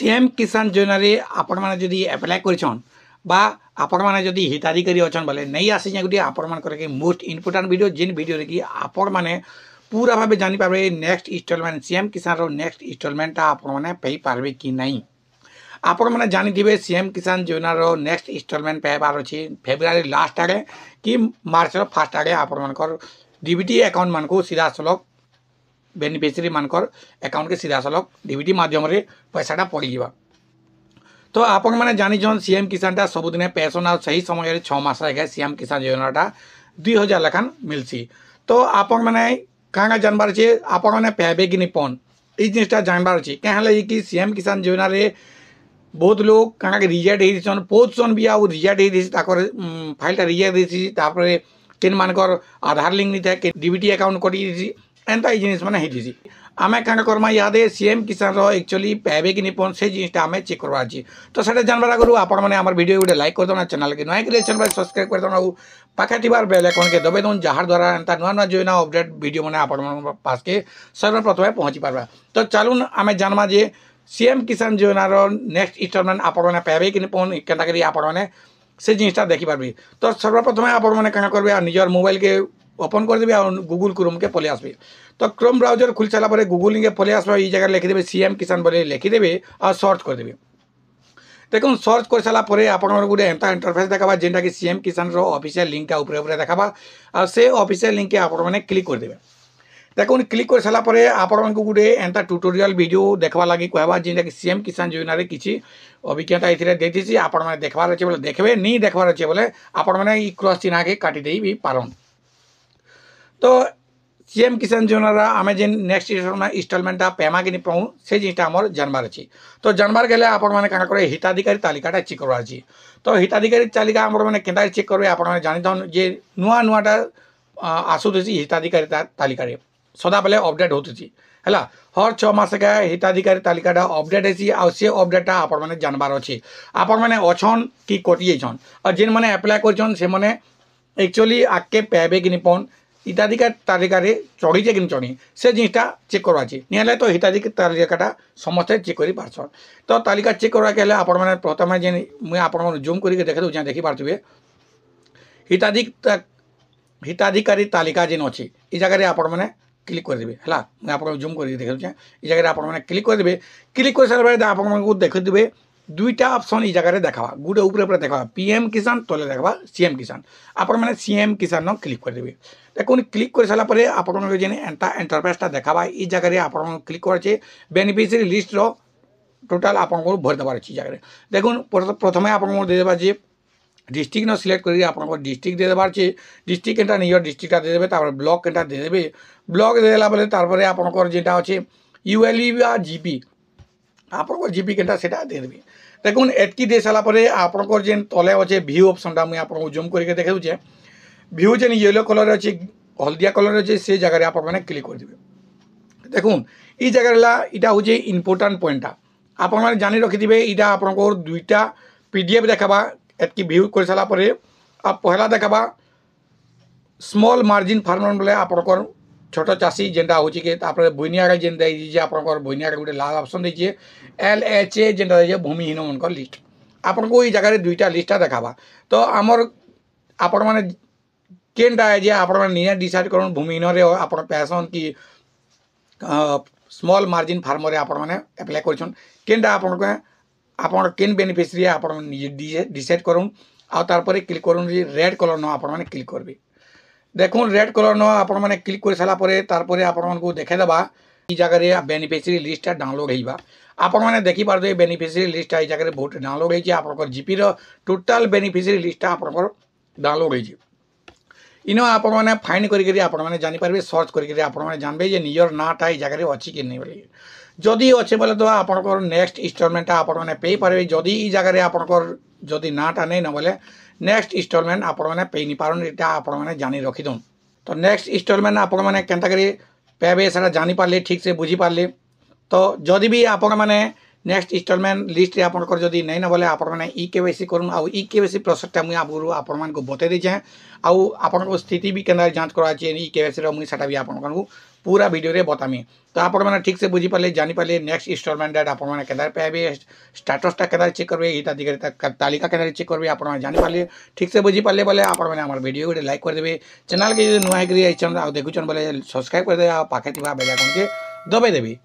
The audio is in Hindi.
सीएम किसान योजना आपण मैंने जदि एप्लाय कर आपण मैंने जदि हिताधिकारी अच्छा बोले नहीं आसी गोटे आपण मोस्ट इम्पोर्टाट वीडियो जिन वीडियो कि आपण मैंने पूरा भाव जानीपारे नेक्स्ट इंस्टॉलमेंट सीएम किसान रो नेक्स्ट इंस्टॉलमेंट आपण मैंने पे पारे कि नहीं। आपण मैंने जानी सीएम किसान योजना रो नेक्स्ट इंस्टॉलमेंट पाइबार अच्छी फेब्रुआरी लास्ट आड़े कि मार्च फास्ट आड़े आपण मानकर डीबीटी अकाउंट मान को सीधा सलग बेनिफिशियरी मानकर अकाउंट के सीधा सलग डीबीटी माध्यम पैसाटा पड़ीजा। तो आपण मैंने जानी सीएम किसान टा सबुदिन पेंशन आ सही समय 6 मास आगे सीएम किसान योजना 2000 लेखान मिलसी। तो आपण मैंने क्या जानबार अच्छे आपण मैंने पाइबे कि नहीं पन ये जिनटा जानबार अच्छी क्या कि सीएम किसान योजना बहुत लोग क्या रिजेक्ट हो पोजिशन भी आउ रिजेक्ट फाइलटा रिजेक्ट केन मानकर आधार लिंक नहीं था डीबीटी अकाउंट कटी एंता जिनिस मैंने होती आम क्या करमा यादे सीएम किसान एक्चुअली पाइबे कि नहीं पन से जिनटा आम चेक करवा अच्छी। तो से जानवर आगु आपने वीडियो गोटे लाइक कर देना चैनल के नया चैनल सब्सक्राइब कर देना पाखे थी बेल आइकन के दबाई दौन जार द्वारा एंता नुआ नुआ योजना अपडेट वीडियो मैंने आप पास के सर्वप्रथम पहुँची पार्बा। तो चलून आम जानमा जे सीएम किसान योजना नेक्स्ट इंस्टॉलमेंट आपने पाइबे कि नहीं पन के आपने से जिनटा देखिपारे। तो सर्वप्रथम आपने क्या करेंगे निजर मोबाइल के ओपन करदेवे और गूगल क्रोम के पलि आसबे। तो क्रोम ब्राउजर खुल सारापर गूगल के पलि आस जगह लिखिदेवे सीएम किसान बोले लिखिदेवे और सर्च करदेवे। देखो सर्च कर सारापर आप गोटे एंता इंटरफेस देखा जेनटा कि सीएम किसान ऑफिशियल लिंक ऊपर देखा और से ऑफिशियल लिंक आपने क्लिक करदेवे। देखो क्लिक कर सारापर आपण को गोटे एंता ट्यूटोरियल वीडियो देखा लगी कहवा जेनटा कि सीएम किसान योजना किसी अभिज्ञता ये देती आपण मैंने देखबार अच्छे बोले देखबे नहीं देखबार अच्छे बोले आपण मैंने क्रॉस चिन्ह के काटिदे भी पारन। तो सीएम किसान योजना आम जेन नेक्स्ट इंस्टॉलमेंट पेमा कि नहीं पाऊँ से जिनटा आम जानबार अच्छी। तो जानबार गले आपण मैंने क्या करे हिताधिकारी तालिकाटा चेक करवा अच्छी। तो हिताधिकारी तालिका आम मैंने के चेक करेंगे आपण जानी जे नुआ नुआटा आसूसी हिताधिकारी तालिका सदा बेले अपडेट होती है हर 6 मास का हिताधिकारी तालिकाटा अपडेट है आ से अपडेटा आपण मैंने जानबार अच्छी। आपण मैंने अच्छन कि कटि जान और जेन मैंने एप्लाय कर एक्चुअली आगे पाइबे कि नहीं पन हिताधिकारी तालिकार चढ़ीचे कि नहीं चढ़ी से जिनटा चेक करवा निहले। तो हिताधिकारी तालिकाटा समस्ते चेक कर पार्सन। तो तालिका चेक करवा के आपण मैंने प्रथम जेन मुझे आप जूम करके देखे दूँ देखिपे हिताधिकारी तालिका जेन अच्छी ये जगह आप क्लिक करदेवे है मुझे आप जूम करके देखे दूँ ये जगह आप क्लिक करदेवे। क्लिक कर सारा आप देखिए दुईटा ऑप्शन ये जगह देखा गोटे ऊपर देखा पीएम किसान तले देखा सीएम किसान आपण मैंने सीएम किसान न क्लिक करदेवे। देखो क्लिक कर सारापर आपण जेन एंता इंटरफेसटा देखा ये जगह आप क्लिक कर बेनिफिशियरी लिस्ट टोटाल आपको भर देवार अच्छी जगह। देखो प्रथम आप देदेबा जे डिस्ट्रिक्ट न सिलेक्ट कर आप डिस्ट्रिक्ट देदेबार अच्छे डिस्ट्रिक्ट एंटा निजर डिस्ट्रिक्टा देदेबे ब्लॉक एंटा देदेबे ब्लॉक देला बेले तारपरे आपनकर जेटा अच्छे यूएलई या जीपी आपनकर जीपी केटा सेटा देदेबे। देखो एटकी दे सारापर आपनकर जेन तले अच्छे व्यू ऑप्शनटा मुझे आपको जूम करके देखे दूचे व्यू जेन येलो कलर अच्छे हलदिया कलर अच्छे से जगह आप क्लिक करदेवे। देखो ये जगह इटा हूँ इम्पोर्टाट पॉइंटा आप जानी रखिथे यहाँ आपको दुईटा पीडीएफ देखा एटकी व्यू कर सारापर आप पहला देखा स्मॉल मार्जिन फार्मर बोले आपनकर छोट चाषी जेनटा हूँ कि भूइनिया जेन दीजिए आपनकर भूइनिया गोटे लाल ऑप्शन दीजिए LHA जेनटा दीजिए भूमिहीन मनकर लिस्ट आपको ये जगह दुईटा लिस्टा देखा। तो आमर आपण मैंने केनटा है जे आपण मैंने डिसाइड कर भूमिहीन आप पैसन कि स्मॉल मार्जिन फार्मर आपण मैंने एप्लाय करटा आपण केन बेनिफिशियरी आप डिसाइड करूँ आर क्लिक करूँ रेड कलर न आप क्लिक करेंगे। देखो रेड कलर न आप क्लिक कर सारापर आपको देखेदेबा ये जगह बेनिफिशियरी लिस्ट डाउनलोड होगा आप देखिपारे बेनिफिशियरी लिस्ट ये जगह बहुत डाउनलोड होकर जीपी टोटाल बेनिफिशियरी लिस्ट आपंकर डाउनलोड हो इन आप फाइंड करके जानीपारे सर्च करके जानबे निजर नाटा ये जगह अच्छी कि नहीं बोले जदि अच्छे बोले तो आपंकर नेक्स्ट इंस्टॉलमेंट आपने पे पारे जदि ये जगह आपंकर जदि नाटा नहीं न बोले नेक्स्ट इंस्टॉलमेंट आपने पे नहीं पारन ये आपने जानी रखिदन। तो नेक्स्ट इंस्टॉलमेंट आपने केनता करी पाइबे से जानी पारे ठीक से बुझी पारे। तो जदि भी आपण मैंने नेक्स्ट इंस्टॉलमेंट लिस्ट आपंकर जदि नहीं न बोले आपने EKYC करूँ आ EKYC प्रोसेसटा मुझे आगुरी आपको बतई देचे आउ स्थिति भी केना जांच करवा EKYC मुझे भी आपको पूरा वीडियो रे बतामी तो आपण मैंने ठीक से बुझी पाले जानी पाले नेक्स्ट इंस्टॉलमेंट डेट आपण मैंने केदार पाइबे स्टेटस केदार चेक करबे हिताधिकारी तालिका केदार चेक करबे आपण मैंने जानी पाले ठीक से बुझी पाले बोले आपण मैंने हमर वीडियो को लाइक कर देबे चैनल के नुआ करी आइछन आ देखुछन बोले सब्सक्राइब कर दे आ पाखे थिबा बेल आइकन के दबाई देबे।